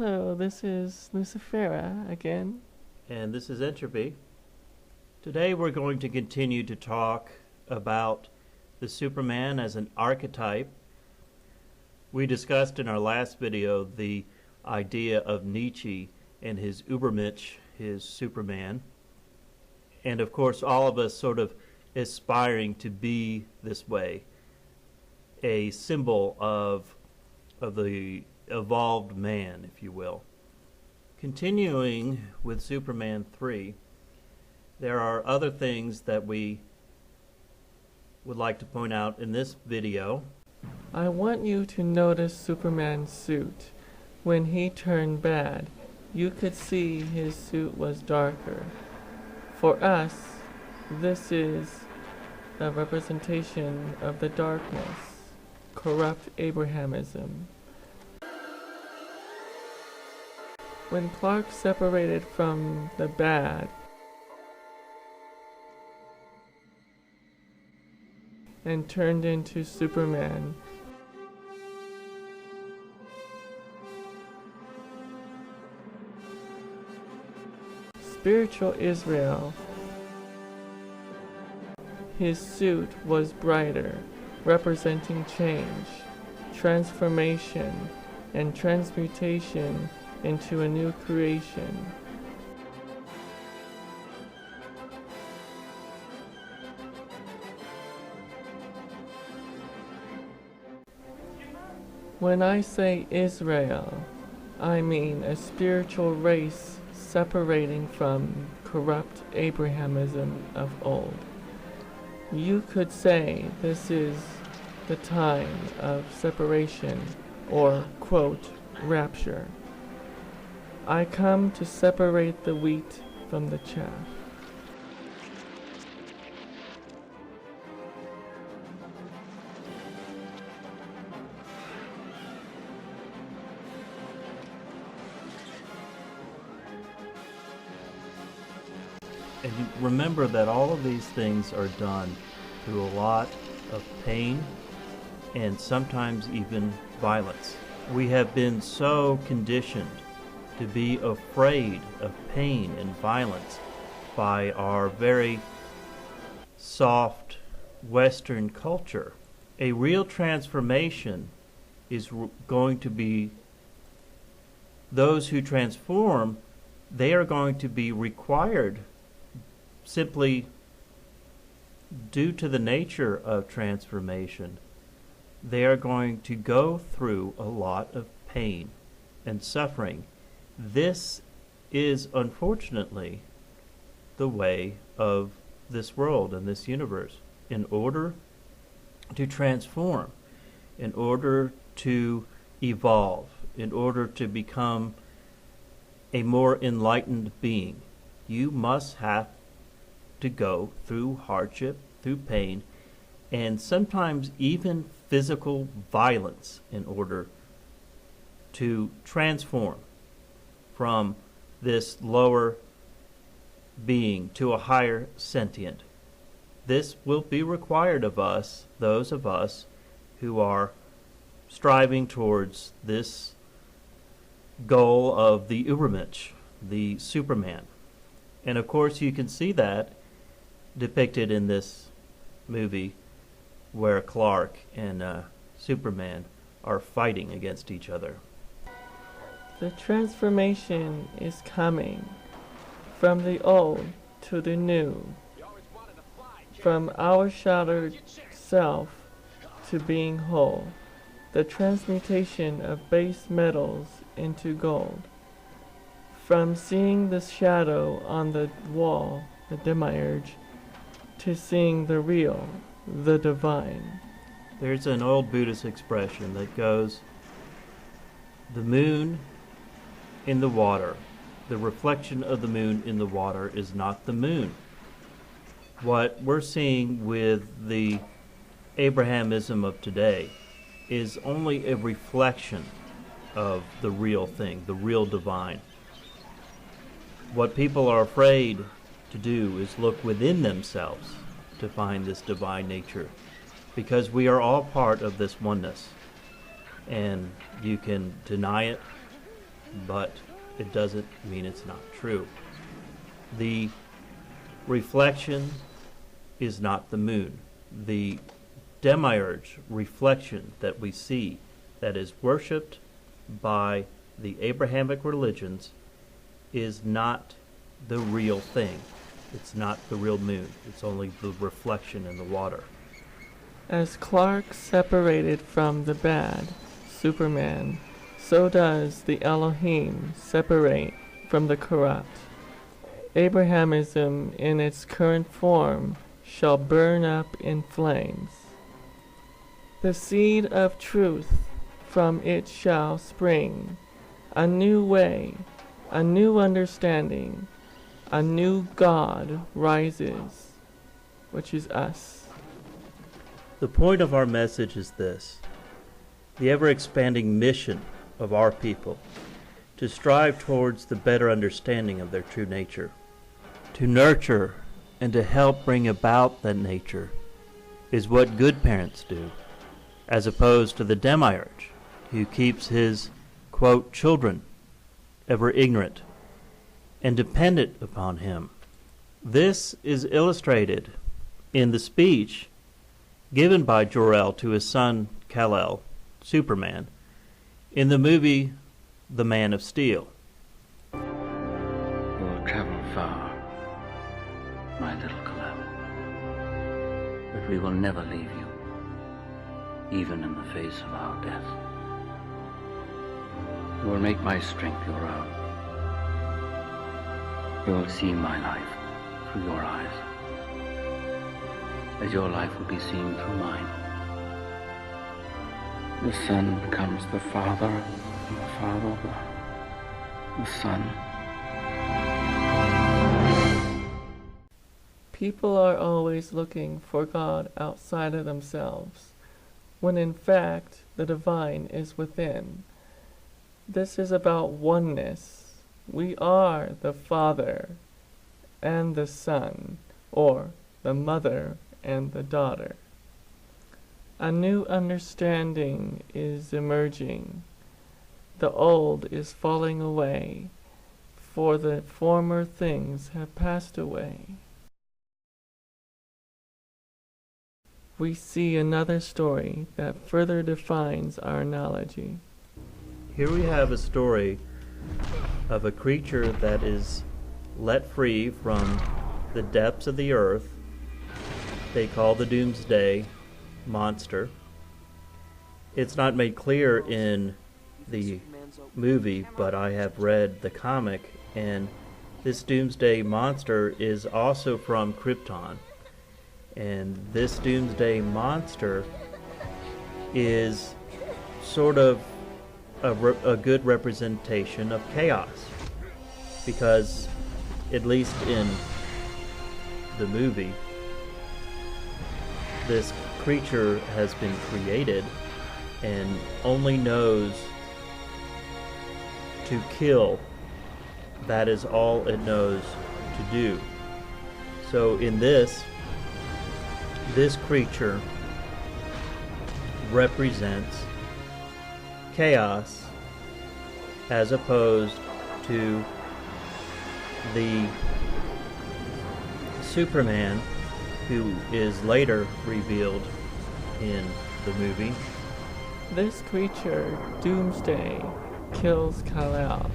Hello, this is Lucifera again. And this is Entropy. Today we're going to continue to talk about the Superman as an archetype. We discussed in our last video the idea of Nietzsche and his Ubermensch, his Superman. And of course all of us sort of aspiring to be this way, a symbol of the evolved man, if you will. Continuing with Superman 3, there are other things that we would like to point out in this video. I want you to notice Superman's suit. When he turned bad, you could see his suit was darker. For us, this is a representation of the darkness, corrupt Abrahamism. When Clark separated from the bad and turned into Superman, spiritual Israel, his suit was brighter, representing change, transformation, and transmutation into a new creation. When I say Israel, I mean a spiritual race separating from corrupt Abrahamism of old. You could say this is the time of separation, or, quote, rapture. I come to separate the wheat from the chaff. And remember that all of these things are done through a lot of pain and sometimes even violence. We have been so conditioned to be afraid of pain and violence by our very soft Western culture. A real transformation is going to be those who transform. They are going to be required, simply due to the nature of transformation, they are going to go through a lot of pain and suffering. This is unfortunately the way of this world and this universe. In order to transform, in order to evolve, in order to become a more enlightened being, you must have to go through hardship, through pain, and sometimes even physical violence in order to transform from this lower being to a higher sentient. This will be required of us, those of us who are striving towards this goal of the Ubermensch, the Superman. And of course you can see that depicted in this movie where Clark and Superman are fighting against each other. The transformation is coming from the old to the new, from our shattered self to being whole, the transmutation of base metals into gold, from seeing the shadow on the wall, the demiurge, to seeing the real, the divine. There's an old Buddhist expression that goes, the moon in the water, the reflection of the moon in the water is not the moon. What we're seeing with the Abrahamism of today is only a reflection of the real thing, the real divine. What people are afraid to do is look within themselves to find this divine nature, because we are all part of this oneness. And you can deny it, but it doesn't mean it's not true. The reflection is not the moon. The demiurge reflection that we see that is worshipped by the Abrahamic religions is not the real thing. It's not the real moon. It's only the reflection in the water. As Clark separated from the bad, Superman, so does the Elohim separate from the corrupt. Abrahamism in its current form shall burn up in flames. The seed of truth from it shall spring, a new way, a new understanding, a new God rises, which is us. The point of our message is this: the ever-expanding mission of our people to strive towards the better understanding of their true nature, to nurture and to help bring about that nature is what good parents do, as opposed to the demiurge who keeps his, quote, children ever ignorant and dependent upon him. This is illustrated in the speech given by Jor-El to his son Kal-El, Superman, in the movie The Man of Steel. You will travel far, my little Kal-El, but we will never leave you, even in the face of our death. You will make my strength your own. You will see my life through your eyes, as your life will be seen through mine. The Son becomes the Father, and the Father the Son. People are always looking for God outside of themselves, when in fact the divine is within. This is about oneness. We are the Father and the Son, or the Mother and the Daughter. A new understanding is emerging. The old is falling away, for the former things have passed away. We see another story that further defines our analogy. Here we have a story of a creature that is let free from the depths of the earth. They call the Doomsday Monster. It's not made clear in the movie, but I have read the comic, and this Doomsday Monster is also from Krypton. And this Doomsday Monster is sort of a good representation of chaos, because at least in the movie, this creature has been created and only knows to kill. That is all it knows to do. So in this creature represents chaos, as opposed to the Superman who is later revealed in the movie. This creature, Doomsday, kills Kal-El.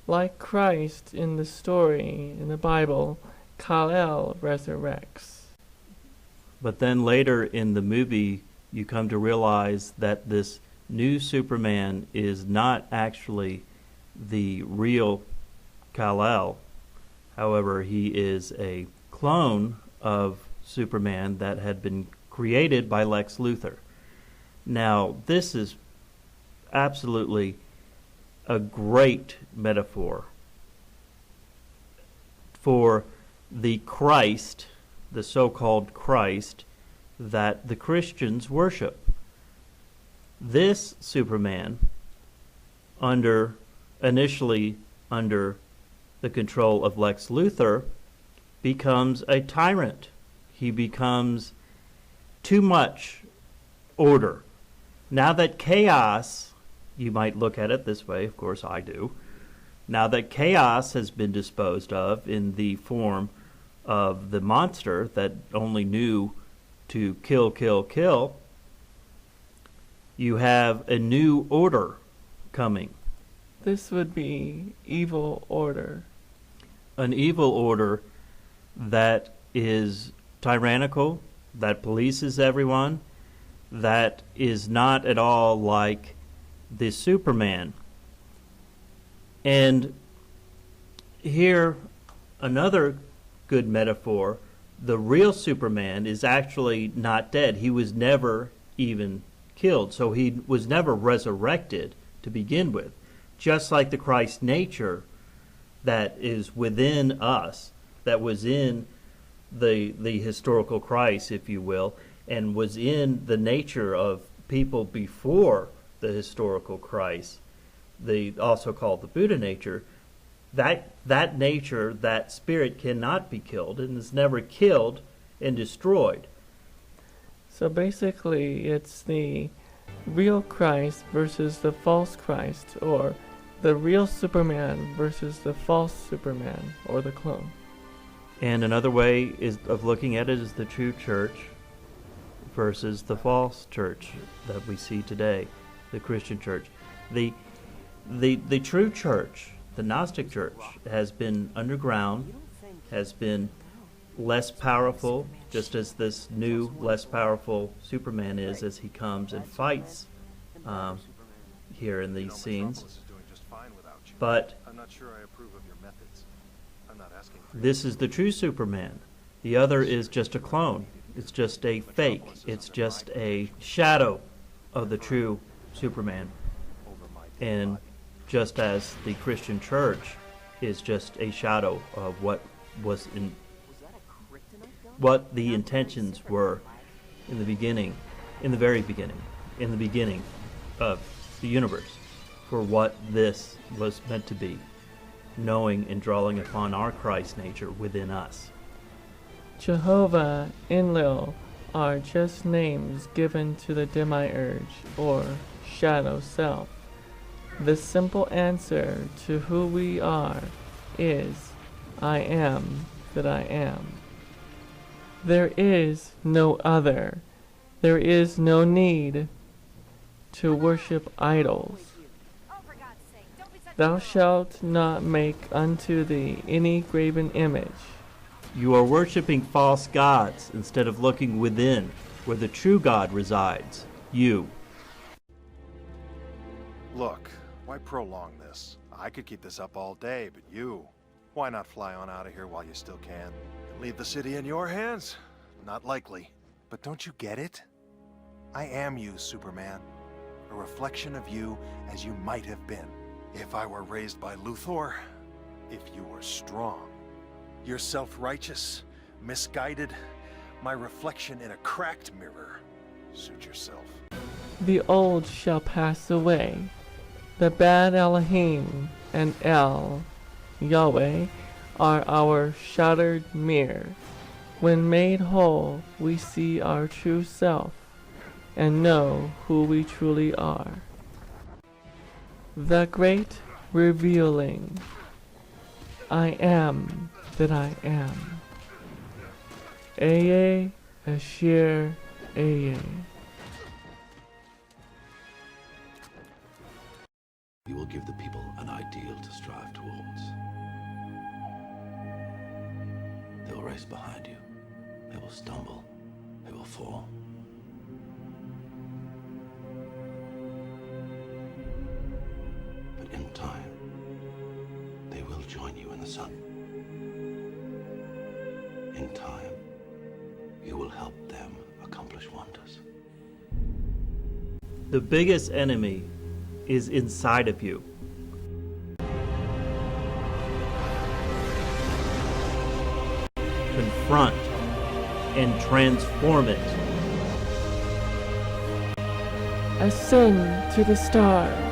Like Christ in the story in the Bible, Kal-El resurrects. But then later in the movie, you come to realize that this new Superman is not actually the real Kal-El. However, he is a clone of Superman that had been created by Lex Luthor. Now, this is absolutely a great metaphor for the Christ, the so-called Christ, that the Christians worship. This Superman, initially under the control of Lex Luthor, becomes a tyrant. He becomes too much order. Now that chaos, you might look at it this way, of course I do. Now that chaos has been disposed of in the form of the monster that only knew to kill, kill, kill, you have a new order coming. This would be evil order. An evil order that is tyrannical, that polices everyone, that is not at all like the Superman. And here, another good metaphor, the real Superman is actually not dead. He was never even killed, so he was never resurrected to begin with. Just like the Christ nature that is within us, that was in the historical Christ, if you will, and was in the nature of people before the historical Christ, also called the Buddha nature, that nature, that spirit cannot be killed and is never killed and destroyed. So basically it's the real Christ versus the false Christ, or the real Superman versus the false Superman, or the clone. And another way of looking at it is the true church versus the false church that we see today, the Christian church. The true church, the Gnostic church, has been underground, has been less powerful, just as this new, less powerful Superman is as he comes and fights here in these scenes. But this is the true Superman. The other is just a clone. It's just a fake. It's just a shadow of the true Superman. And just as the Christian church is just a shadow of what was in, what the intentions were in the beginning, in the very beginning, in the beginning of the universe, for what this was meant to be, knowing and drawing upon our Christ nature within us. Jehovah, Enlil are just names given to the demiurge, or shadow self. The simple answer to who we are is, I am that I am. There is no other. There is no need to worship idols. Thou shalt not make unto thee any graven image. You are worshiping false gods instead of looking within, where the true God resides, you. Look, why prolong this? I could keep this up all day, but you, why not fly on out of here while you still can? And leave the city in your hands? Not likely. But don't you get it? I am you, Superman. A reflection of you as you might have been. If I were raised by Luthor, if you were strong. You're self-righteous, misguided, my reflection in a cracked mirror. Suit yourself. The old shall pass away. The bad Elohim and El, Yahweh, are our shattered mirror. When made whole, we see our true self and know who we truly are. The great revealing. I am that I am. Eye Ashir Eye. You will give the people an ideal to strive towards. They will race behind you. They will stumble. They will fall. But in time, they will join you in the sun. In time, you will help them accomplish wonders. The biggest enemy is inside of you. Confront and transform it. Ascend to the stars.